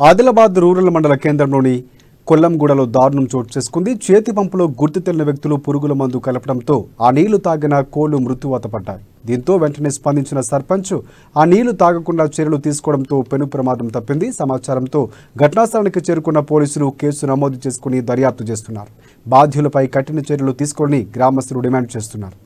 Adilabad rural మండల కేంద్రంలోని కొల్లంగూడలో దారుణం చోటు చేసుకుంది. చేతి పంపులో గుర్తు తెలియని వ్యక్తులు పురుగుల మందు కలపడంతో ఆ నీళ్లు తాగిన కోళ్లు మృత్యువాత పడ్డాయి. దీంతో వెంటనే స్పందించిన సర్పంచ్ ఆ నీళ్లు తాగకుండా చర్యలు తీసుకోవడంతో పెను ప్రమాదం తప్పింది. సమాచారంతో ఘటనాస్థలానికి చేరుకున్న పోలీసులు కేసు నమోదు చేసుకుని దర్యాప్తు చేస్తున్నారు. బాధ్యులపై కఠిన చర్యలు తీసుకోవాలని గ్రామస్తులు డిమాండ్ చేస్తున్నారు.